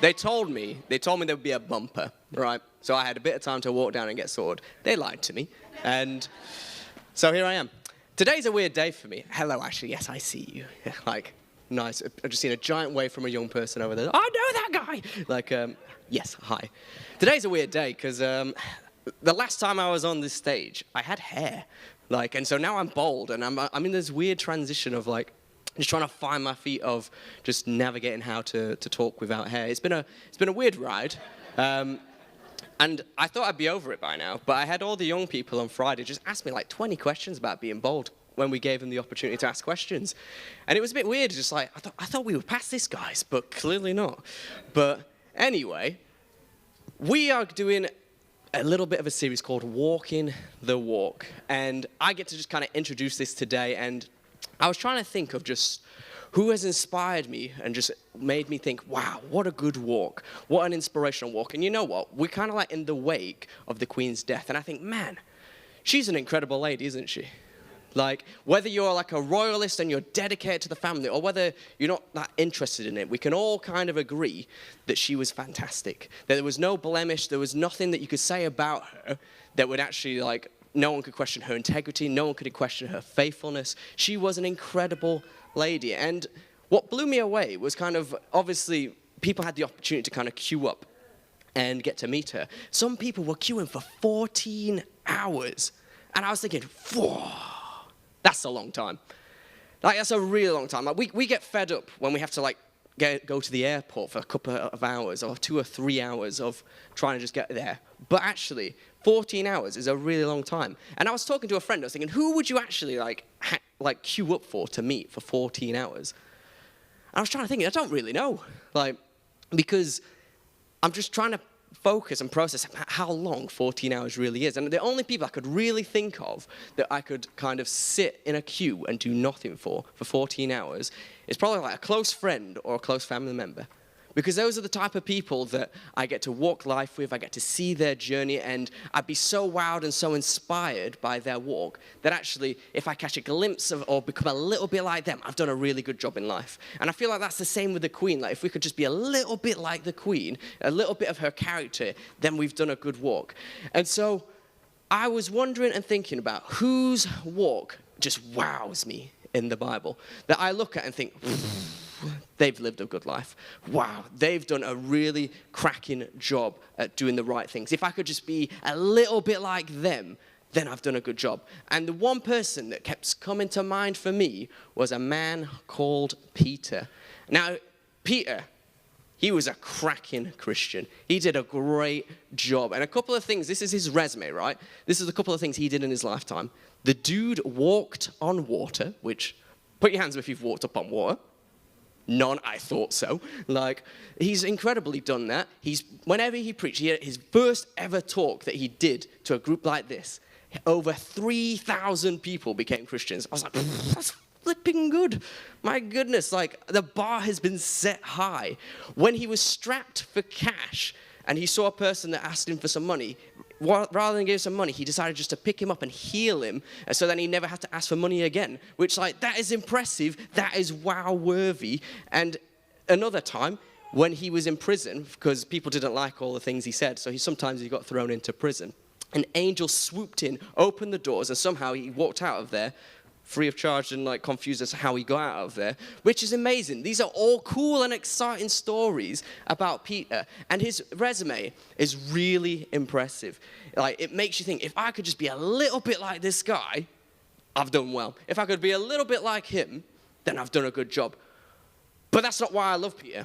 They told me there would be a bumper, right? So I had a bit of time to walk down and get sorted. They lied to me. And so here I am. Today's a weird day for me. Hello, Ashley. Yes, I see you. Like, nice. I've just seen a giant wave from a young person over there. I know that guy. Like, yes, hi. Today's a weird day because the last time I was on this stage, I had hair. Like, and so now I'm bald, and I'm in this weird transition of like, just trying to find my feet of just navigating how to talk without hair. It's been a weird ride. And I thought I'd be over it by now, but I had all the young people on Friday just ask me like 20 questions about being bald when we gave them the opportunity to ask questions. And it was a bit weird, just like, I thought we were past this, guys, but clearly not. But anyway, we are doing a little bit of a series called Walking the Walk. And I get to just kind of introduce this today, and I was trying to think of just who has inspired me and just made me think, wow, what a good walk. What an inspirational walk. And you know what? We're kind of like in the wake of the Queen's death. And I think, man, she's an incredible lady, isn't she? Like, whether you're like a royalist and you're dedicated to the family, or whether you're not that interested in it, we can all kind of agree that she was fantastic. That there was no blemish, there was nothing that you could say about her that would actually, like, no one could question her integrity, no one could question her faithfulness. She was an incredible lady. And what blew me away was kind of, obviously, people had the opportunity to kind of queue up and get to meet her. Some people were queuing for 14 hours. And I was thinking, whoa, that's a long time. Like, that's a really long time. Like, we get fed up when we have to, like, go to the airport for a couple of hours or 2 or 3 hours of trying to just get there. But actually, 14 hours is a really long time. And I was talking to a friend, I was thinking, who would you actually like queue up for to meet for 14 hours? And I was trying to think, I don't really know. Like, because I'm just trying to focus and process how long 14 hours really is. And the only people I could really think of that I could kind of sit in a queue and do nothing for 14 hours is probably like a close friend or a close family member. Because those are the type of people that I get to walk life with, I get to see their journey, and I'd be so wowed and so inspired by their walk that actually, if I catch a glimpse of or become a little bit like them, I've done a really good job in life. And I feel like that's the same with the Queen. Like, if we could just be a little bit like the Queen, a little bit of her character, then we've done a good walk. And so I was wondering and thinking about whose walk just wows me in the Bible, that I look at and think, they've lived a good life. Wow, they've done a really cracking job at doing the right things. If I could just be a little bit like them, then I've done a good job. And the one person that kept coming to mind for me was a man called Peter. Now, Peter, he was a cracking Christian. He did a great job. And a couple of things, this is his resume, right? This is a couple of things he did in his lifetime. The dude walked on water, which, put your hands up if you've walked up on water. None, I thought so. Like, he's incredibly done that. Whenever he preached, his first ever talk that he did to a group like this, over 3,000 people became Christians. I was like, that's flipping good. My goodness, like, the bar has been set high. When he was strapped for cash and he saw a person that asked him for some money, rather than give some money, he decided just to pick him up and heal him, so then he never had to ask for money again, which, like, that is impressive. That is wow-worthy. And another time, when he was in prison, because people didn't like all the things he said, so sometimes he got thrown into prison, an angel swooped in, opened the doors, and somehow he walked out of there free of charge and, like, confused as to how he got out of there, which is amazing. These are all cool and exciting stories about Peter, and his resume is really impressive. Like, it makes you think, if I could just be a little bit like this guy, I've done well. If I could be a little bit like him, then I've done a good job. But that's not why I love Peter.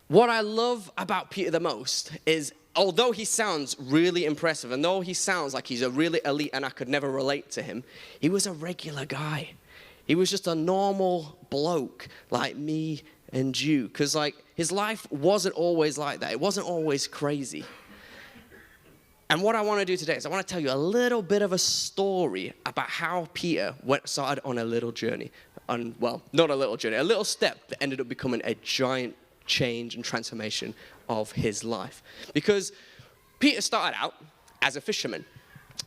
What I love about Peter the most is, although he sounds really impressive, and though he sounds like he's a really elite and I could never relate to him, he was a regular guy. He was just a normal bloke like me and you. Because, like, his life wasn't always like that. It wasn't always crazy. And what I want to do today is I want to tell you a little bit of a story about how Peter started on a little journey. Well, not a little journey, a little step that ended up becoming a giant change and transformation of his life. Because Peter started out as a fisherman,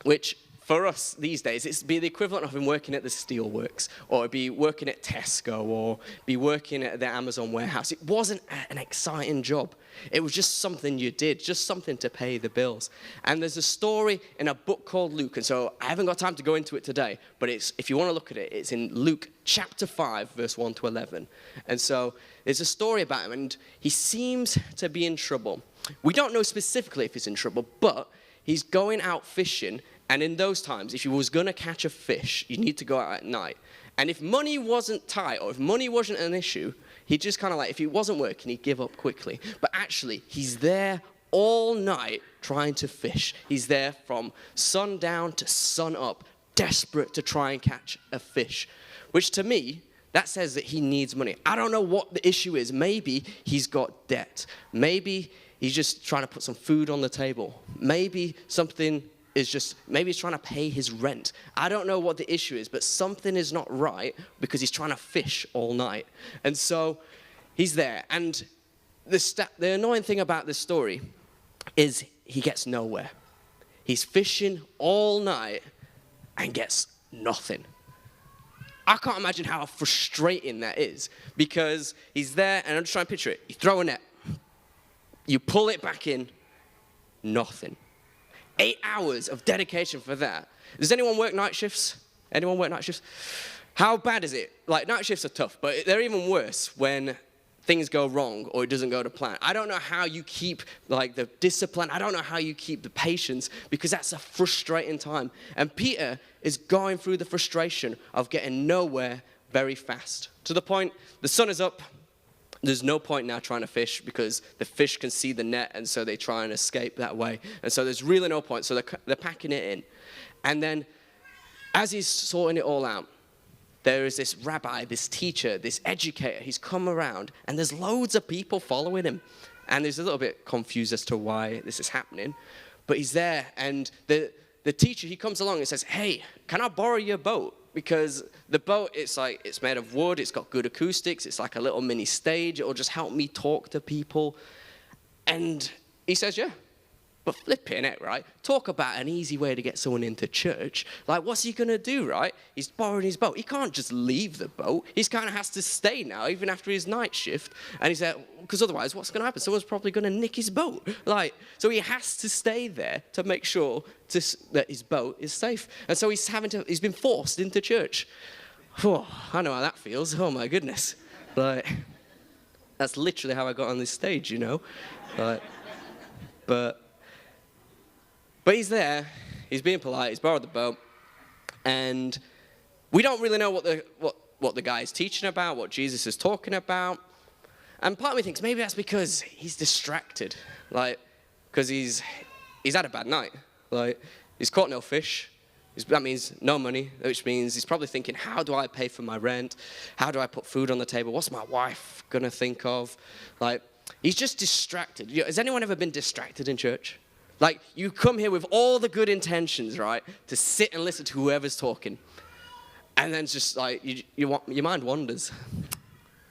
which for us these days, it's be the equivalent of him working at the steelworks, or be working at Tesco, or be working at the Amazon warehouse. It wasn't an exciting job. It was just something you did, just something to pay the bills. And there's a story in a book called Luke, and so I haven't got time to go into it today, but if you want to look at it, it's in Luke chapter 5, verse 1 to 11. And so there's a story about him, and he seems to be in trouble. We don't know specifically if he's in trouble, but he's going out fishing. And in those times, if you was going to catch a fish, you need to go out at night. And if money wasn't tight, or if money wasn't an issue, he'd just kind of like, if it wasn't working, he'd give up quickly. But actually, he's there all night trying to fish. He's there from sundown to sun up, desperate to try and catch a fish. Which to me, that says that he needs money. I don't know what the issue is. Maybe he's got debt. Maybe he's just trying to put some food on the table. Maybe maybe he's trying to pay his rent. I don't know what the issue is, but something is not right because he's trying to fish all night. And so he's there. And the annoying thing about this story is he gets nowhere. He's fishing all night and gets nothing. I can't imagine how frustrating that is, because he's there, and I'm just trying to picture it. You throw a net. You pull it back in. Nothing. 8 hours of dedication for that. Does anyone work night shifts? Anyone work night shifts? How bad is it? Like, night shifts are tough, but they're even worse when things go wrong or it doesn't go to plan. I don't know how you keep, like, the discipline. I don't know how you keep the patience, because that's a frustrating time. And Peter is going through the frustration of getting nowhere very fast, to the point the sun is up. There's no point now trying to fish because the fish can see the net, and so they try and escape that way. And so there's really no point. So they're packing it in. And then as he's sorting it all out, there is this rabbi, this teacher, this educator. He's come around, and there's loads of people following him. And he's a little bit confused as to why this is happening. But he's there, and the teacher, he comes along and says, "Hey, can I borrow your boat?" Because the boat, it's made of wood, it's got good acoustics, it's like a little mini stage, it'll just help me talk to people. And he says, yeah, but flipping it, right? Talk about an easy way to get someone into church. Like, what's he gonna do, right? He's borrowing his boat. He can't just leave the boat. He kind of has to stay now, even after his night shift. And he said, because otherwise, what's gonna happen? Someone's probably gonna nick his boat. So he has to stay there to make sure that his boat is safe. And so he's been forced into church. Oh, I know how that feels. Oh my goodness. That's literally how I got on this stage, you know. But he's there, he's being polite, he's borrowed the boat, and we don't really know what the guy is teaching about, what Jesus is talking about. And part of me thinks maybe that's because he's distracted, because he's had a bad night. He's caught no fish. That means no money, which means he's probably thinking, how do I pay for my rent? How do I put food on the table? What's my wife going to think of? He's just distracted. Has anyone ever been distracted in church? You come here with all the good intentions, right, to sit and listen to whoever's talking. And then it's just your mind wanders.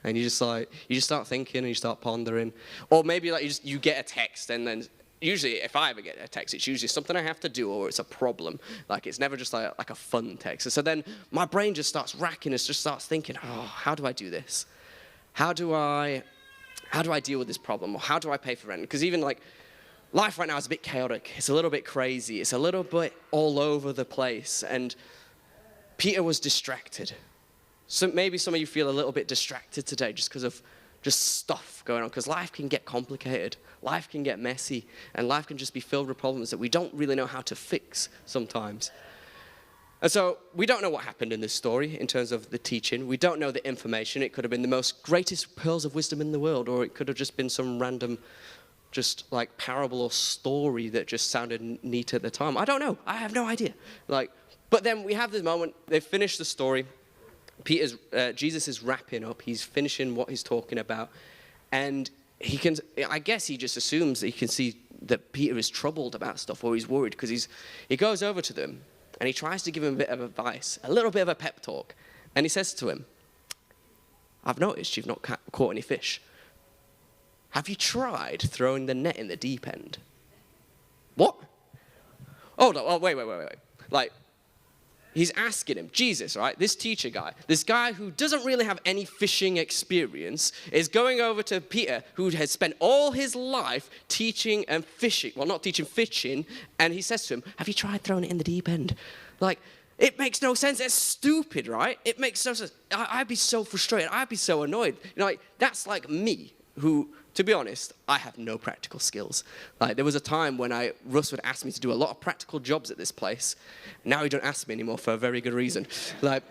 And you just start thinking and you start pondering. Or maybe you get a text, and then usually if I ever get a text, it's usually something I have to do or it's a problem. It's never just like a fun text. And so then my brain just starts racking, it just starts thinking, oh, how do I do this? How do I deal with this problem? Or how do I pay for rent? Because even life right now is a bit chaotic. It's a little bit crazy. It's a little bit all over the place. And Peter was distracted. So maybe some of you feel a little bit distracted today just because of just stuff going on. Because life can get complicated. Life can get messy. And life can just be filled with problems that we don't really know how to fix sometimes. And so we don't know what happened in this story in terms of the teaching. We don't know the information. It could have been the most greatest pearls of wisdom in the world, or it could have just been some random parable or story that just sounded neat at the time. I don't know. I have no idea. But then we have this moment. They've finished the story. Jesus is wrapping up. He's finishing what he's talking about. And I guess he just assumes that he can see that Peter is troubled about stuff, or he's worried, because he goes over to them and he tries to give him a bit of advice, a little bit of a pep talk. And he says to him, I've noticed you've not caught any fish. Have you tried throwing the net in the deep end? What? Oh, no, wait. he's asking him, Jesus, right, this teacher guy, this guy who doesn't really have any fishing experience, is going over to Peter, who has spent all his life teaching and fishing, well, not teaching, fishing, and he says to him, have you tried throwing it in the deep end? Like, it makes no sense. It's stupid, right? It makes no sense. I'd be so frustrated. I'd be so annoyed. You know, like, that's like me, who, to be honest, I have no practical skills. Like, there was a time when Russ would ask me to do a lot of practical jobs at this place. Now he don't ask me anymore for a very good reason. Like,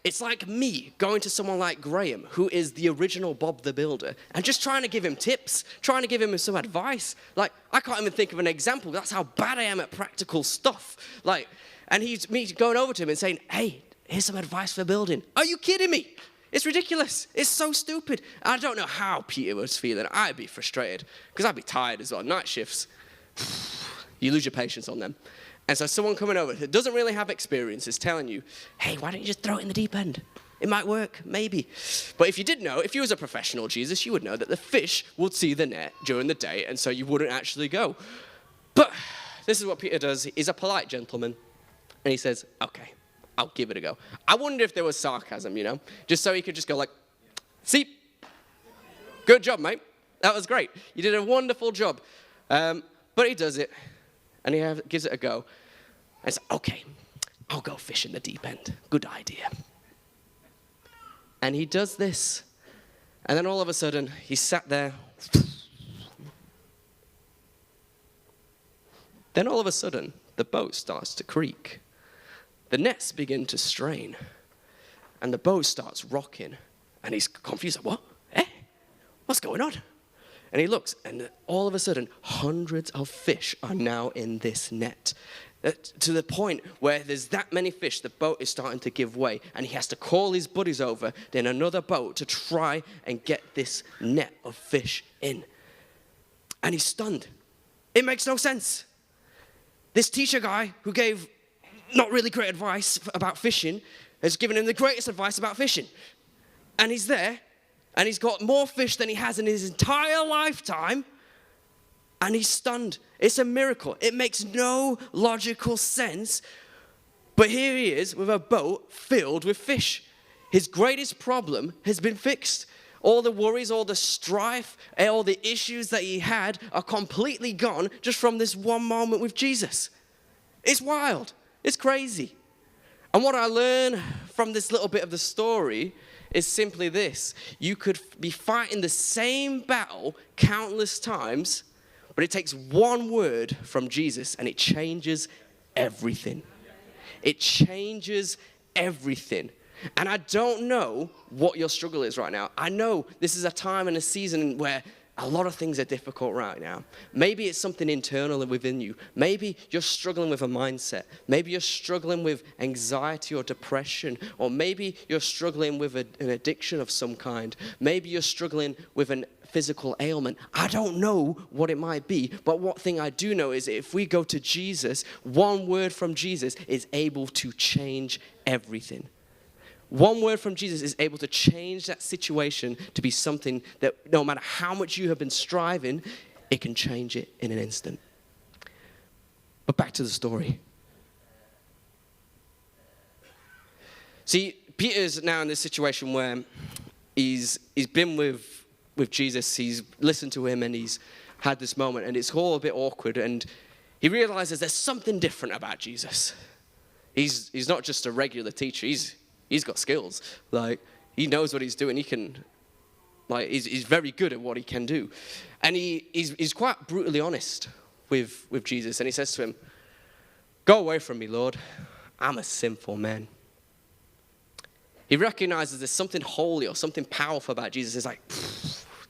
it's like me going to someone like Graham, who is the original Bob the Builder, and just trying to give him tips, trying to give him some advice. Like, I can't even think of an example. That's how bad I am at practical stuff. Like, and he's me going over to him and saying, hey, here's some advice for building. Are you kidding me? It's ridiculous. It's so stupid. I don't know how Peter was feeling. I'd be frustrated because I'd be tired as well. Night shifts, you lose your patience on them. And so someone coming over that doesn't really have experience is telling you, hey, why don't you just throw it in the deep end? It might work, maybe. But if you did know, if you was a professional Jesus, you would know that the fish would see the net during the day, and so you wouldn't actually go. But this is what Peter does. He's a polite gentleman. And he says, okay, I'll give it a go. I wonder if there was sarcasm, you know, just so he could just go like, see, good job, mate. That was great. You did a wonderful job. But he does it, and he gives it a go. And says, okay, I'll go fish in the deep end. Good idea. And he does this. And then all of a sudden, he sat there. Then all of a sudden, the boat starts to creak. The nets begin to strain, and the boat starts rocking, and he's confused. What? What's going on? And he looks, and all of a sudden, hundreds of fish are now in this net, to the point where there's that many fish, the boat is starting to give way, and he has to call his buddies over in another boat to try and get this net of fish in. And he's stunned. It makes no sense. This teacher guy who gave not really great advice about fishing has given him the greatest advice about fishing. And he's there, and he's got more fish than he has in his entire lifetime, and he's stunned. It's a miracle. It makes no logical sense, but here he is with a boat filled with fish. His greatest problem has been fixed. All the worries, all the strife, all the issues that he had are completely gone just from this one moment with Jesus. It's wild. It's crazy. And what I learn from this little bit of the story is simply this. You could be fighting the same battle countless times, but it takes one word from Jesus and it changes everything. It changes everything. And I don't know what your struggle is right now. I know this is a time and a season where a lot of things are difficult right now. Maybe it's something internal within you. Maybe you're struggling with a mindset. Maybe you're struggling with anxiety or depression. Or maybe you're struggling with an addiction of some kind. Maybe you're struggling with a physical ailment. I don't know what it might be. But one thing I do know is if we go to Jesus, one word from Jesus is able to change everything. One word from Jesus is able to change that situation to be something that no matter how much you have been striving, it can change it in an instant. But back to the story. See, Peter's now in this situation where he's been with Jesus, he's listened to him, and he's had this moment, and it's all a bit awkward, and he realizes there's something different about Jesus. He's not just a regular teacher, He's got skills. Like, he knows what he's doing. He can, like, he's very good at what he can do. And he's quite brutally honest with Jesus. And he says to him, go away from me, Lord. I'm a sinful man. He recognizes there's something holy or something powerful about Jesus. He's like,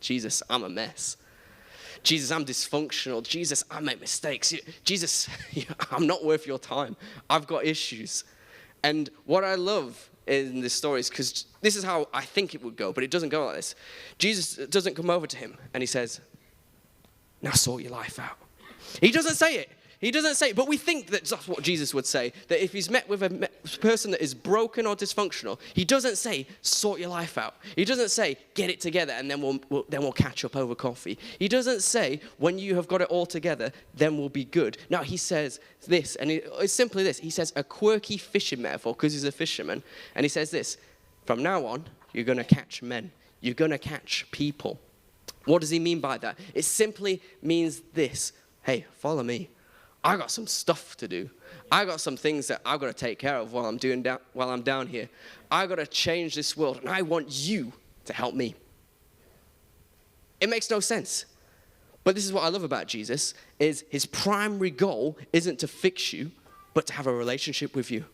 Jesus, I'm a mess. Jesus, I'm dysfunctional. Jesus, I make mistakes. Jesus, I'm not worth your time. I've got issues. And what I love in this story is because this is how I think it would go, but it doesn't go like this. Jesus doesn't come over to him and he says, now sort your life out. He doesn't say it. He doesn't say, but we think that that's what Jesus would say, that if he's met with a person that is broken or dysfunctional, he doesn't say, sort your life out. He doesn't say, get it together and then we'll catch up over coffee. He doesn't say, when you have got it all together, then we'll be good. No, he says this, and it's simply this. He says a quirky fishing metaphor, because he's a fisherman, and he says this, from now on, you're going to catch men. You're going to catch people. What does he mean by that? It simply means this. Hey, follow me. I got some stuff to do. I got some things that I've got to take care of while I'm down here. I got to change this world, and I want you to help me. It makes no sense. But this is what I love about Jesus, is his primary goal isn't to fix you, but to have a relationship with you.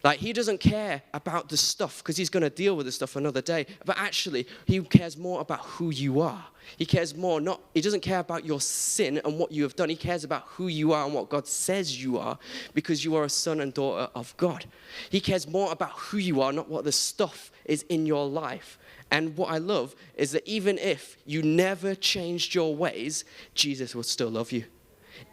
Like, he doesn't care about the stuff, because he's going to deal with the stuff another day. But actually, he cares more about who you are. He cares more, he doesn't care about your sin and what you have done. He cares about who you are and what God says you are, because you are a son and daughter of God. He cares more about who you are, not what the stuff is in your life. And what I love is that even if you never changed your ways, Jesus will still love you.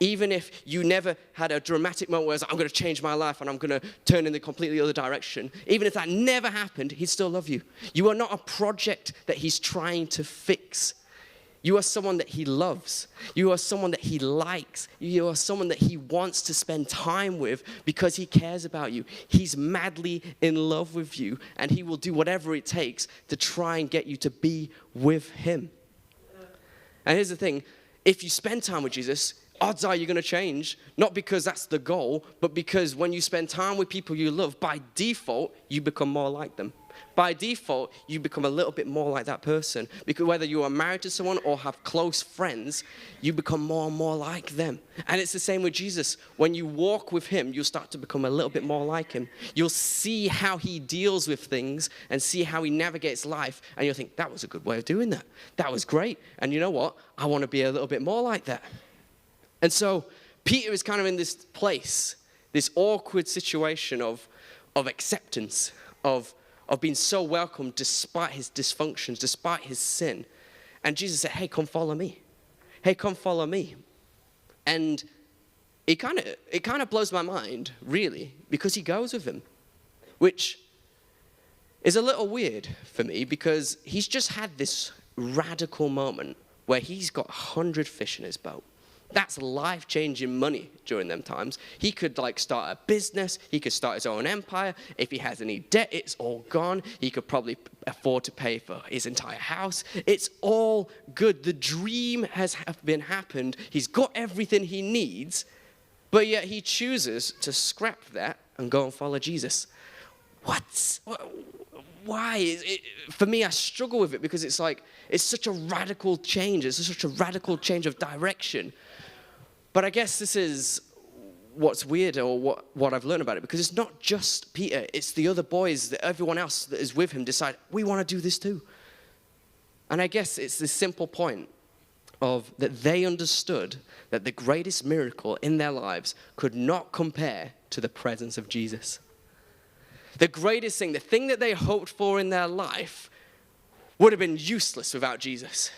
Even if you never had a dramatic moment where I'm going to change my life and I'm going to turn in the completely other direction, even if that never happened, he'd still love you. You are not a project that he's trying to fix. You are someone that he loves. You are someone that he likes. You are someone that he wants to spend time with because he cares about you. He's madly in love with you, and he will do whatever it takes to try and get you to be with him. And here's the thing. If you spend time with Jesus, odds are you're going to change, not because that's the goal, but because when you spend time with people you love, by default, you become more like them. By default, you become a little bit more like that person. Because whether you are married to someone or have close friends, you become more and more like them. And it's the same with Jesus. When you walk with him, you'll start to become a little bit more like him. You'll see how he deals with things and see how he navigates life. And you'll think, that was a good way of doing that. That was great. And you know what? I want to be a little bit more like that. And so Peter is kind of in this place, this awkward situation of acceptance, of being so welcomed despite his dysfunctions, despite his sin. And Jesus said, hey, come follow me. Hey, come follow me. And it kind of blows my mind, really, because he goes with him, which is a little weird for me because he's just had this radical moment where he's got 100 fish in his boat. That's life-changing money during them times. He could start a business. He could start his own empire. If he has any debt, it's all gone. He could probably afford to pay for his entire house. It's all good. The dream has been happened. He's got everything he needs, but yet he chooses to scrap that and go and follow Jesus. Why? For me, I struggle with it because it's such a radical change. It's such a radical change of direction. But I guess this is what's weird, or what I've learned about it, because it's not just Peter, it's the other boys, that everyone else that is with him decide, we want to do this too. And I guess it's this simple point of that they understood that the greatest miracle in their lives could not compare to the presence of Jesus. The greatest thing, the thing that they hoped for in their life, would have been useless without Jesus.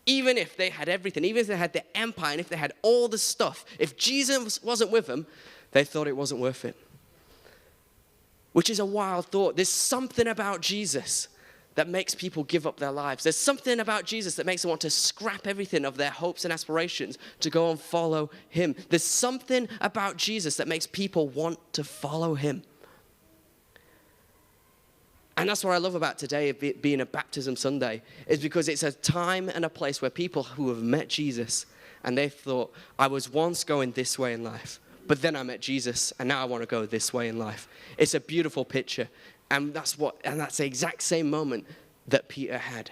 Even if they had everything, even if they had the empire, and if they had all the stuff, if Jesus wasn't with them, they thought it wasn't worth it. Which is a wild thought. There's something about Jesus that makes people give up their lives. There's something about Jesus that makes them want to scrap everything of their hopes and aspirations to go and follow him. There's something about Jesus that makes people want to follow him. And that's what I love about today, being a baptism Sunday, is because it's a time and a place where people who have met Jesus and they thought, I was once going this way in life, but then I met Jesus and now I want to go this way in life. It's a beautiful picture. And that's the exact same moment that Peter had.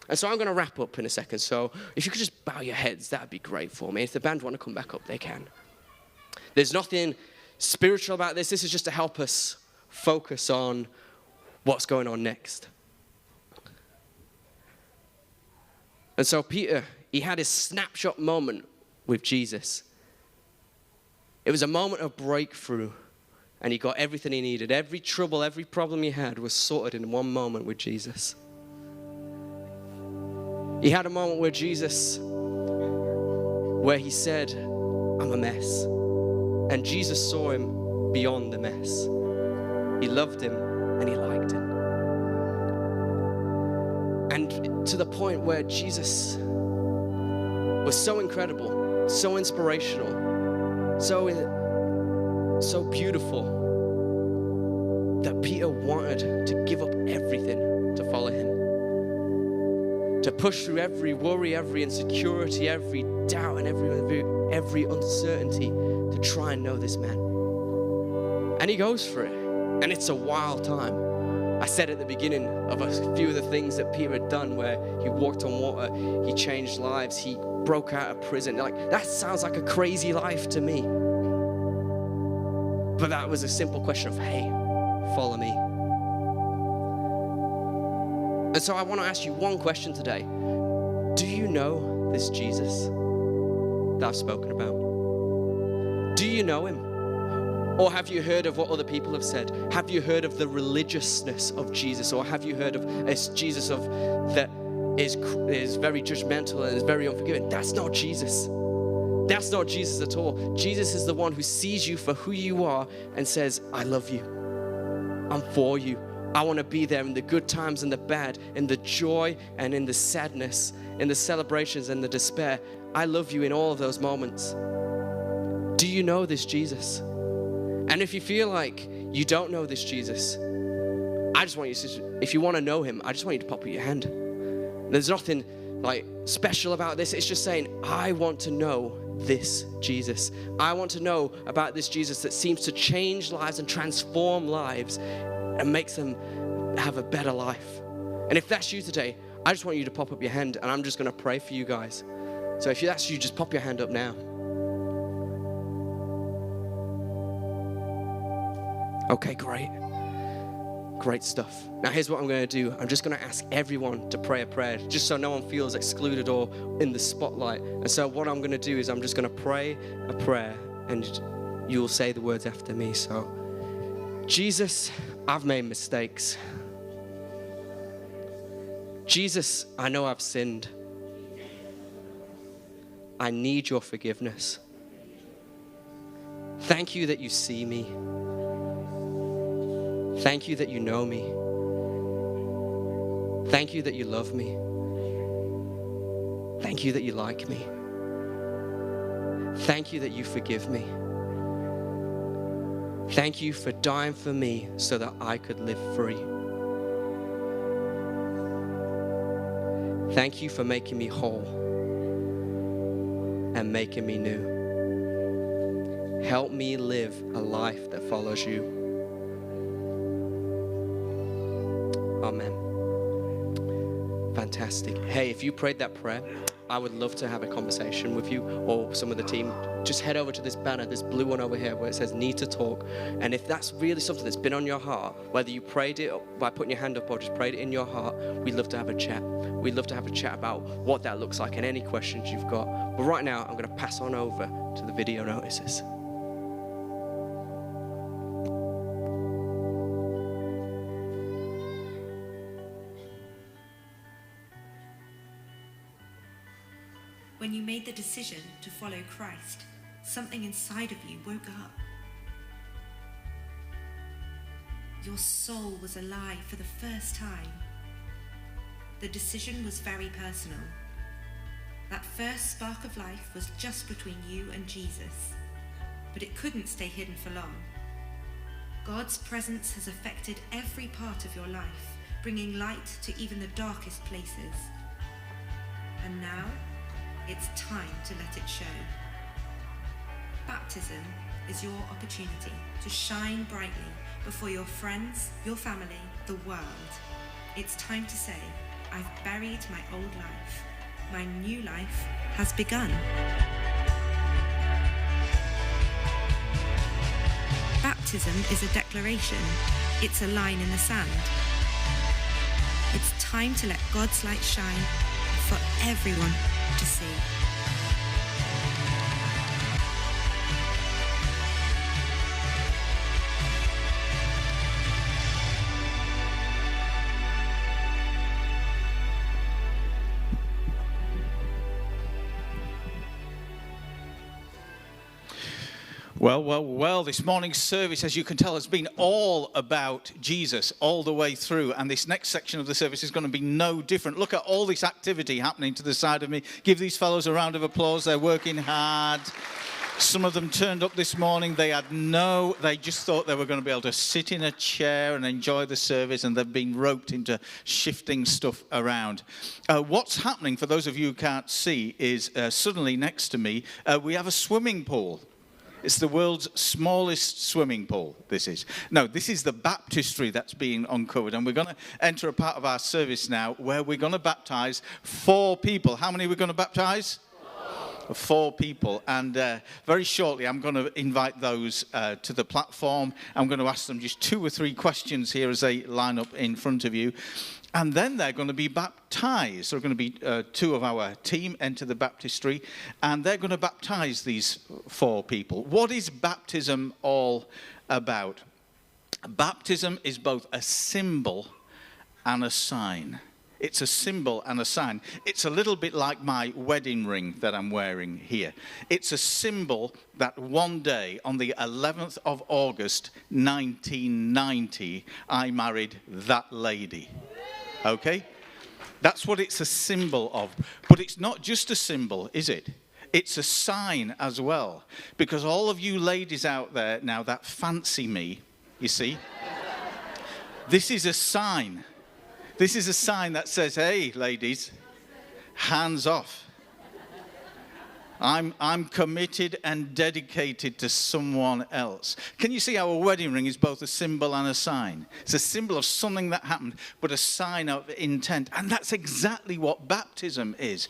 And so I'm going to wrap up in a second. So if you could just bow your heads, that would be great for me. If the band want to come back up, they can. There's nothing spiritual about this. This is just to help us focus on what's going on next. And so Peter, he had his snapshot moment with Jesus. It was a moment of breakthrough, and he got everything he needed. Every trouble, every problem he had was sorted in one moment with Jesus. He had a moment with Jesus where he said, I'm a mess. And Jesus saw him beyond the mess. He loved him and he liked him. And to the point where Jesus was so incredible, so inspirational, so beautiful, that Peter wanted to give up everything to follow him. To push through every worry, every insecurity, every doubt, and every uncertainty to try and know this man. And he goes for it. And it's a wild time. I said at the beginning of a few of the things that Peter had done, where he walked on water, he changed lives, he broke out of prison. Like, that sounds like a crazy life to me. But that was a simple question of, hey, follow me. And so I want to ask you one question today. Do you know this Jesus that I've spoken about? Do you know him? Or have you heard of what other people have said? Have you heard of the religiousness of Jesus? Or have you heard of a Jesus that is very judgmental and is very unforgiving? That's not Jesus. That's not Jesus at all. Jesus is the one who sees you for who you are and says, I love you. I'm for you. I want to be there in the good times and the bad, in the joy and in the sadness, in the celebrations and the despair. I love you in all of those moments. Do you know this Jesus? And if you feel like you don't know this Jesus, I just want you to, if you want to know him, I just want you to pop up your hand. There's nothing like special about this. It's just saying, I want to know this Jesus. I want to know about this Jesus that seems to change lives and transform lives and makes them have a better life. And if that's you today, I just want you to pop up your hand, and I'm just going to pray for you guys. So if that's you, just pop your hand up now. Okay, great. Great stuff. Now here's what I'm going to do. I'm just going to ask everyone to pray a prayer, just so no one feels excluded or in the spotlight. And so what I'm going to do is I'm just going to pray a prayer, and you'll say the words after me. So, Jesus, I've made mistakes. Jesus, I know I've sinned. I need your forgiveness. Thank you that you see me. Thank you that you know me. Thank you that you love me. Thank you that you like me. Thank you that you forgive me. Thank you for dying for me so that I could live free. Thank you for making me whole and making me new. Help me live a life that follows you. Amen. Fantastic. Hey, if you prayed that prayer, I would love to have a conversation with you or some of the team. Just head over to this banner, this blue one over here where it says Need to Talk. And if that's really something that's been on your heart, whether you prayed it by putting your hand up or just prayed it in your heart, we'd love to have a chat. We'd love to have a chat about what that looks like and any questions you've got. But right now, I'm going to pass on over to the video notices. When you made the decision to follow Christ, something inside of you woke up. Your soul was alive for the first time. The decision was very personal. That first spark of life was just between you and Jesus, but it couldn't stay hidden for long. God's presence has affected every part of your life, bringing light to even the darkest places. And now, it's time to let it show. Baptism is your opportunity to shine brightly before your friends, your family, the world. It's time to say, I've buried my old life. My new life has begun. Baptism is a declaration. It's a line in the sand. It's time to let God's light shine for everyone to see. Well, this morning's service, as you can tell, has been all about Jesus all the way through. And this next section of the service is going to be no different. Look at all this activity happening to the side of me. Give these fellows a round of applause. They're working hard. Some of them turned up this morning. They just thought they were going to be able to sit in a chair and enjoy the service, and they've been roped into shifting stuff around. What's happening, for those of you who can't see, is suddenly next to me, we have a swimming pool. It's the world's smallest swimming pool, this is. No, this is the baptistry that's being uncovered. And we're going to enter a part of our service now where we're going to baptize 4 people. How many are we going to baptize? 4 people. And very shortly, I'm going to invite those to the platform. I'm going to ask them just 2 or 3 questions here as they line up in front of you. And then they're going to be baptized. There are going to be 2 of our team enter the baptistry, and they're going to baptize these 4 people. What is baptism all about? Baptism is both a symbol and a sign. It's a symbol and a sign. It's a little bit like my wedding ring that I'm wearing here. It's a symbol that one day, on the 11th of August, 1990, I married that lady. Okay? That's what it's a symbol of. But it's not just a symbol, is it? It's a sign as well. Because all of you ladies out there now that fancy me, you see, this is a sign. This is a sign that says, hey, ladies, hands off. I'm committed and dedicated to someone else. Can you see our wedding ring is both a symbol and a sign? It's a symbol of something that happened, but a sign of intent. And that's exactly what baptism is.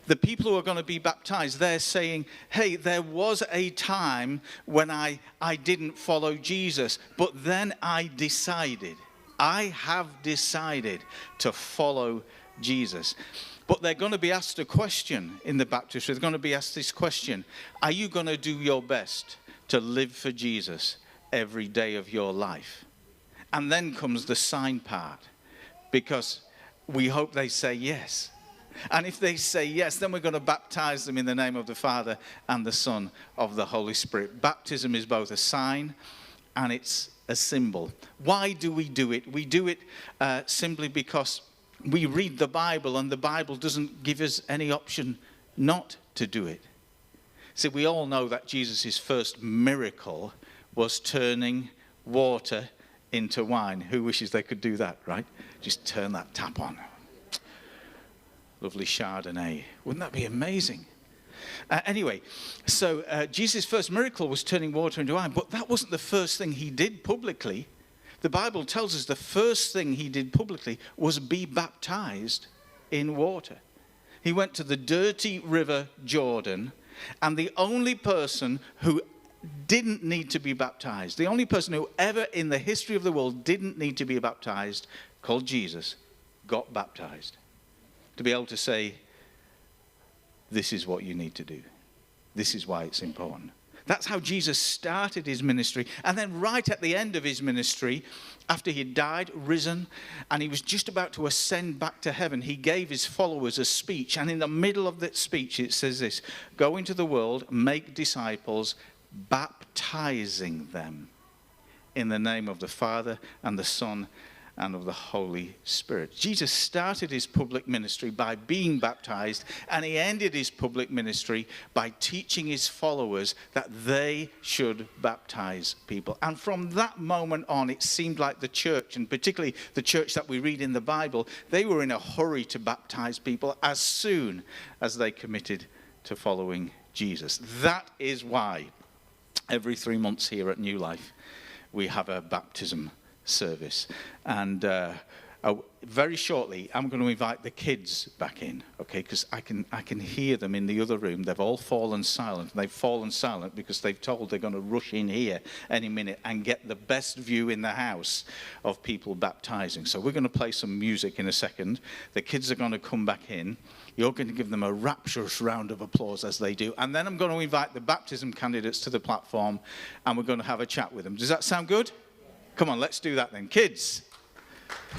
The people who are going to be baptized, they're saying, hey, there was a time when I didn't follow Jesus, but then I have decided to follow Jesus. But they're going to be asked a question in the baptistry. They're going to be asked this question: are you going to do your best to live for Jesus every day of your life? And then comes the sign part, because we hope they say yes. And if they say yes, then we're going to baptize them in the name of the Father and the Son of the Holy Spirit. Baptism is both a sign and it's a symbol. Why do we do it? We do it simply because we read the Bible, and the Bible doesn't give us any option not to do it. See, we all know that Jesus' first miracle was turning water into wine. Who wishes they could do that, right? Just turn that tap on. Lovely Chardonnay. Wouldn't that be amazing? Anyway, so Jesus' first miracle was turning water into wine, but that wasn't the first thing he did publicly. The Bible tells us the first thing he did publicly was be baptized in water. He went to the dirty river Jordan, and the only person who didn't need to be baptized, the only person who ever in the history of the world didn't need to be baptized, called Jesus, got baptized. To be able to say, this is what you need to do. This is why it's important. That's how Jesus started his ministry. And then right at the end of his ministry, after he had died, risen, and he was just about to ascend back to heaven, he gave his followers a speech. And in the middle of that speech, it says this: go into the world, make disciples, baptizing them in the name of the Father and the Son and of the Holy Spirit. Jesus started his public ministry by being baptized, and he ended his public ministry by teaching his followers that they should baptize people. And from that moment on, it seemed like the church, and particularly the church that we read in the Bible, they were in a hurry to baptize people as soon as they committed to following Jesus. That is why every 3 months here at newLife, we have a baptism service. And very shortly, I'm going to invite the kids back in, okay? Because I can hear them in the other room. They've all fallen silent. They've fallen silent because they've told they're going to rush in here any minute and get the best view in the house of people baptizing. So we're going to play some music in a second. The kids are going to come back in. You're going to give them a rapturous round of applause as they do. And then I'm going to invite the baptism candidates to the platform, and we're going to have a chat with them. Does that sound good? Come on, let's do that then. Kids.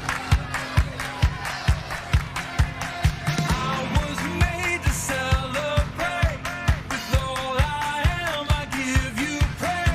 I was made to celebrate. With all I am, I give you praise.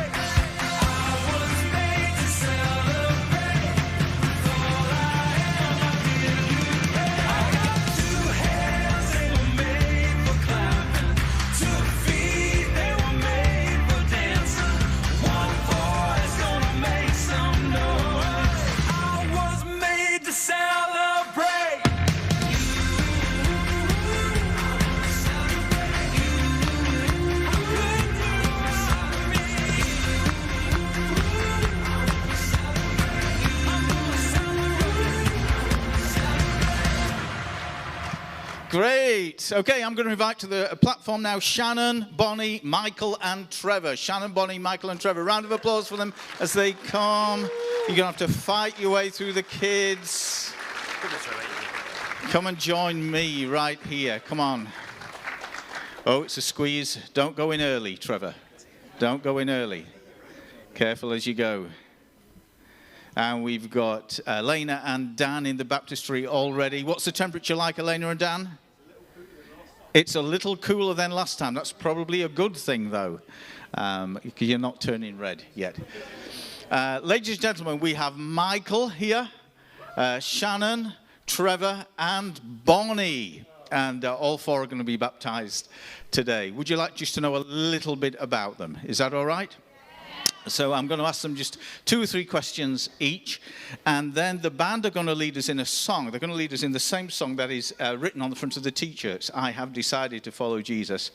Great. Okay, I'm going to invite to the platform now Shannon, Bonnie, Michael, and Trevor. Shannon, Bonnie, Michael, and Trevor. Round of applause for them as they come. You're going to have to fight your way through the kids. Come and join me right here. Come on. Oh, it's a squeeze. Don't go in early, Trevor. Don't go in early. Careful as you go. And we've got Elena and Dan in the baptistry already. What's the temperature like, Elena and Dan? It's a little cooler than last time. That's probably a good thing, though, because you're not turning red yet. Ladies and gentlemen, we have Michael here, Shannon, Trevor, and Bonnie. And all four are going to be baptized today. Would you like just to know a little bit about them? Is that all right? So I'm going to ask them just 2 or 3 questions each, and then the band are going to lead us in a song. They're going to lead us in the same song that is written on the front of the T-shirts. I have decided to follow Jesus.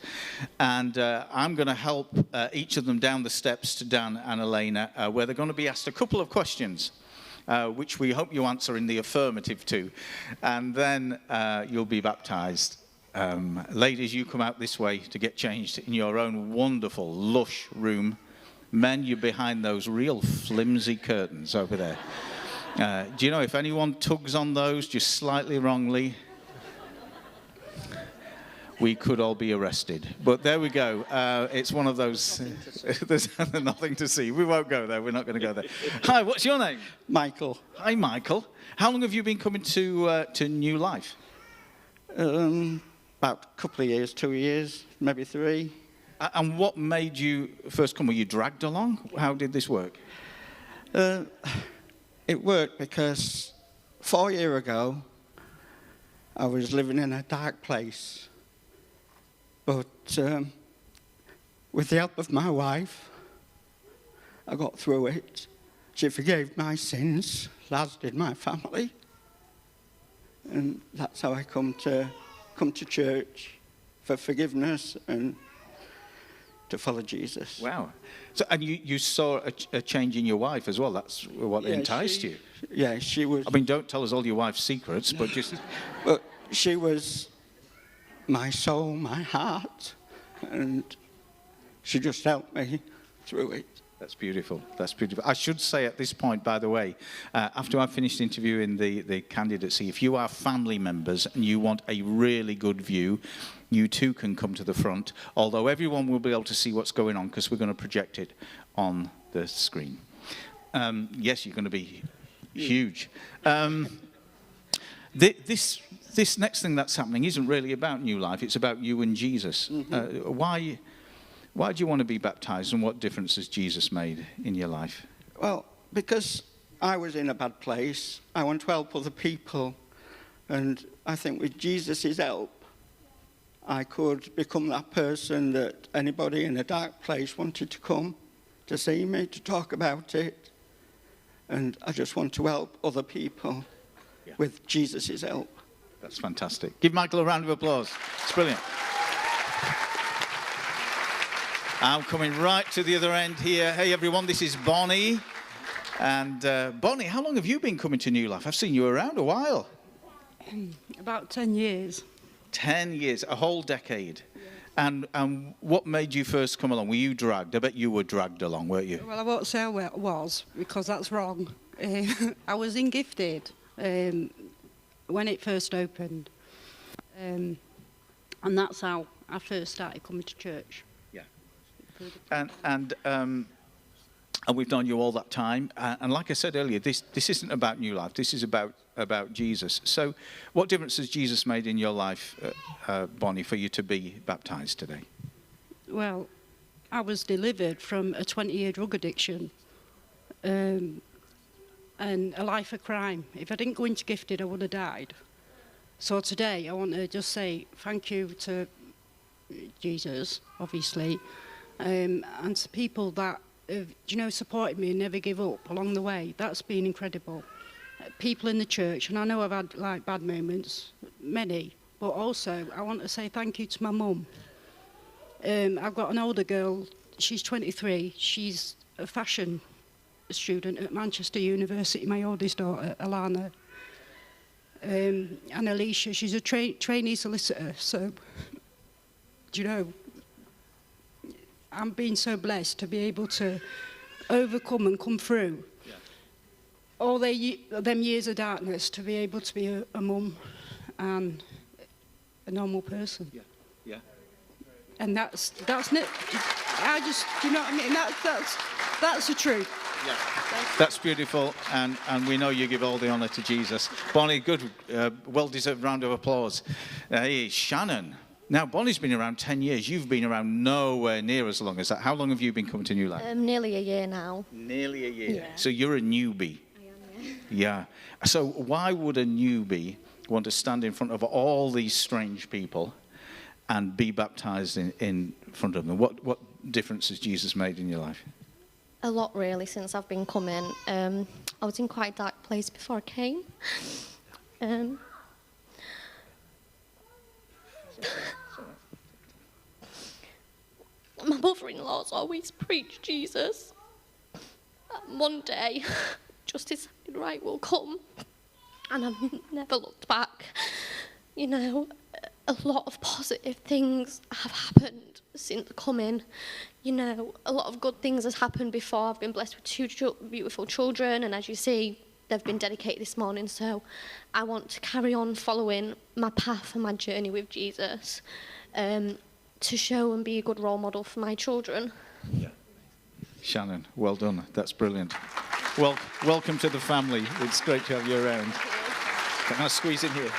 And I'm going to help each of them down the steps to Dan and Elena, where they're going to be asked a couple of questions, which we hope you answer in the affirmative to. And then you'll be baptized. Ladies, you come out this way to get changed in your own wonderful, lush room. Men, you're behind those real flimsy curtains over there. Do you know, if anyone tugs on those just slightly wrongly, we could all be arrested. But there we go. It's one of those, there's nothing to see. We won't go there. We're not going to go there. Hi, what's your name? Michael. Hi, Michael. How long have you been coming to New Life? About a couple of years, 2 years, maybe 3. And what made you first come? Were you dragged along? How did this work? It worked because 4 years ago, I was living in a dark place. But with the help of my wife, I got through it. She forgave my sins, as did my family. And that's how I come to church for forgiveness and to follow Jesus. Wow. So, and you saw a change in your wife as well. That's what enticed you. Yeah, she was. I mean, don't tell us all your wife's secrets, but just... But she was my soul, my heart, and she just helped me through it. That's beautiful. That's beautiful. I should say at this point, by the way, after I've finished interviewing the candidates, if you are family members and you want a really good view, you too can come to the front, although everyone will be able to see what's going on because we're going to project it on the screen. Yes, you're going to be huge. This next thing that's happening isn't really about New Life. It's about you and Jesus. Mm-hmm. Why do you want to be baptized, and what difference has Jesus made in your life? Well, because I was in a bad place. I want to help other people. And I think with Jesus' help, I could become that person that anybody in a dark place wanted to come to see me, to talk about it. And I just want to help other people with Jesus' help. That's fantastic. Give Michael a round of applause. It's brilliant. I'm coming right to the other end here. Hey, everyone, this is Bonnie. And Bonnie, how long have you been coming to New Life? I've seen you around a while. About 10 years. 10 years, a whole decade. Yeah. And what made you first come along? Were you dragged? I bet you were dragged along, weren't you? Well, I won't say I was, because that's wrong. I was in Gifted when it first opened. And that's how I first started coming to church. And we've known you all that time. And like I said earlier, this isn't about New Life. This is about Jesus. So what difference has Jesus made in your life, Bonnie, for you to be baptized today? Well, I was delivered from a 20-year drug addiction and a life of crime. If I didn't go into Gifted, I would have died. So today, I want to just say thank you to Jesus, obviously, and to people that have, supported me and never give up along the way. That's been incredible. People in the church, and I know I've had bad moments, many, but also I want to say thank you to my mum. I've got an older girl, she's 23, she's a fashion student at Manchester University, my oldest daughter, Alana. And Alicia, she's a trainee solicitor. So, do you know, I'm being so blessed to be able to overcome and come through all them years of darkness, to be able to be a mum and a normal person. Yeah. Yeah. And that's I just, you know what I mean? That's the truth. Yeah. That's beautiful, and we know you give all the honour to Jesus. Bonnie, good, well-deserved round of applause. Hey, Shannon. Now, Bonnie's been around 10 years. You've been around nowhere near as long as that. How long have you been coming to New Life? Nearly a year now. Nearly a year. Yeah. So you're a newbie. I am, Yeah. So why would a newbie want to stand in front of all these strange people and be baptized in front of them? What difference has Jesus made in your life? A lot, really, since I've been coming. I was in quite a dark place before I came. My mother-in-law's always preached Jesus. One day, just decided, right, we'll come. And I've never looked back. You know, a lot of positive things have happened since coming. You know, a lot of good things has happened before. I've been blessed with two beautiful children, and as you see, they've been dedicated this morning. So I want to carry on following my path and my journey with Jesus, to show and be a good role model for my children. Yeah. Shannon, well done. That's brilliant. Welcome to the family. It's great to have you around. Can I squeeze in here?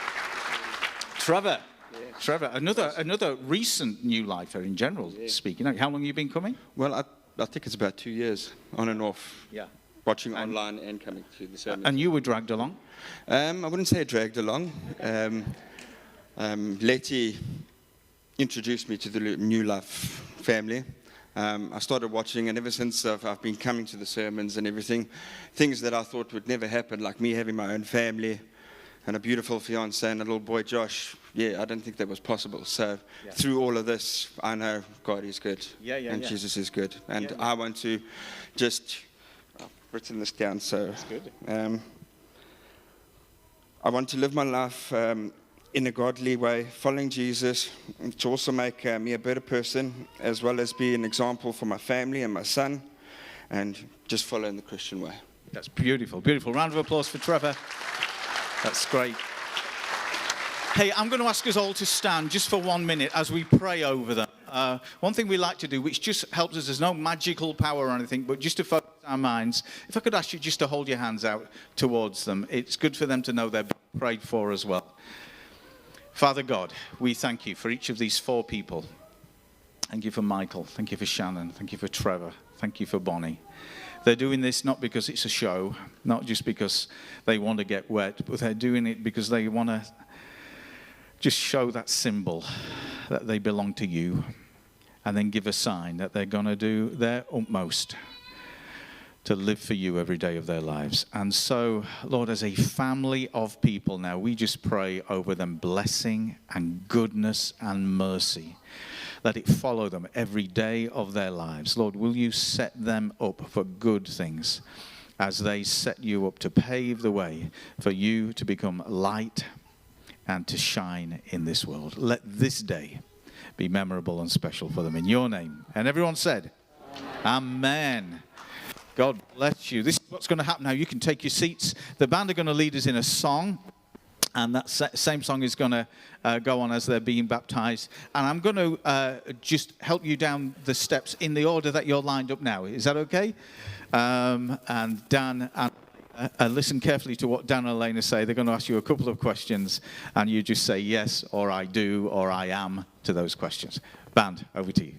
Trevor. Yeah. Trevor, another recent New Lifer in general speaking. How long have you been coming? Well, I think it's about 2 years, on and off. Yeah. Watching online and coming to the sermon. And you were dragged along? I wouldn't say dragged along. Letty introduced me to the New Life family. I started watching, and ever since I've been coming to the sermons and everything, things that I thought would never happen, like me having my own family and a beautiful fiance and a little boy, Josh. Yeah, I didn't think that was possible. So through all of this, I know God is good. And Jesus is good. And I want to just, I've written this down, so that's good. I want to live my life in a godly way, following Jesus, to also make me a better person, as well as be an example for my family and my son, and just follow in the Christian way. That's beautiful, beautiful. Round of applause for Trevor. That's great. Hey, I'm going to ask us all to stand just for 1 minute as we pray over them. One thing we like to do, which just helps us, there's no magical power or anything, but just to focus our minds, if I could ask you just to hold your hands out towards them. It's good for them to know they're being prayed for as well. Father God, we thank you for each of these 4 people. Thank you for Michael. Thank you for Shannon. Thank you for Trevor. Thank you for Bonnie. They're doing this not because it's a show, not just because they want to get wet, but they're doing it because they want to just show that symbol that they belong to you, and then give a sign that they're going to do their utmost to live for you every day of their lives. And so, Lord, as a family of people now, we just pray over them blessing and goodness and mercy. Let it follow them every day of their lives. Lord, will you set them up for good things as they set you up to pave the way for you to become light and to shine in this world. Let this day be memorable and special for them in your name. And everyone said, Amen. God bless you. This is what's going to happen now. You can take your seats. The band are going to lead us in a song. And that same song is going to go on as they're being baptized. And I'm going to just help you down the steps in the order that you're lined up now. Is that okay? And Dan, and listen carefully to what Dan and Elena say. They're going to ask you a couple of questions. And you just say yes, or I do, or I am to those questions. Band, over to you.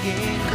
singing.